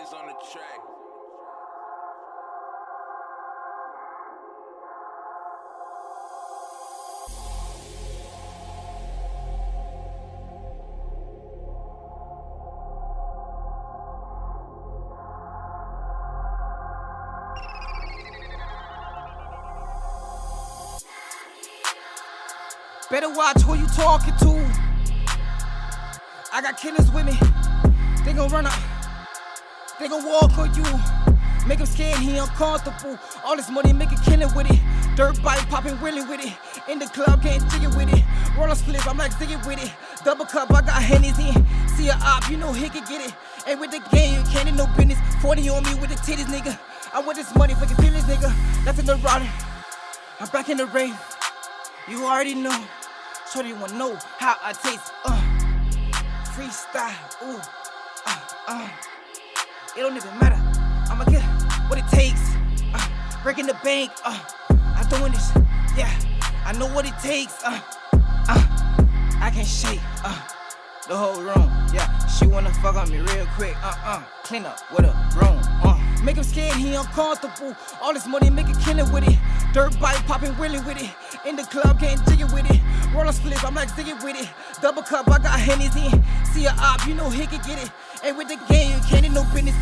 Beats on the track. Better watch who you talking to. I got killers with me. They gon' run up. They gon' walk on you. Make him scared, he uncomfortable. All this money, make a killing with it. Dirt bike popping, willing with it. In the club, getting jiggy with it. Roller splits, I'm like zigging with it. Double cup, I got Henny's in. See a op, you know he can get it. And with the game, you can't no business. 40 on me with the titties, nigga. I want this money for your feelings, nigga. That's in the router. I'm back in the rave. You already know. Shorty wanna know how I taste. Freestyle, ooh, it don't even matter. I'ma get what it takes. Breaking the bank, I'm doing this. Yeah, I know what it takes. I can shake the whole room. Yeah, she wanna fuck on me real quick. Clean up with a broom. Make him scared, he uncomfortable. All this money, make a killing with it. Dirt bike popping, willing with it. In the club, getting jiggy with it. Roller splits, I'm like zigging with it. Double cup, I got Henny's in. See a op, you know he can get it. And with the game, you can't no business.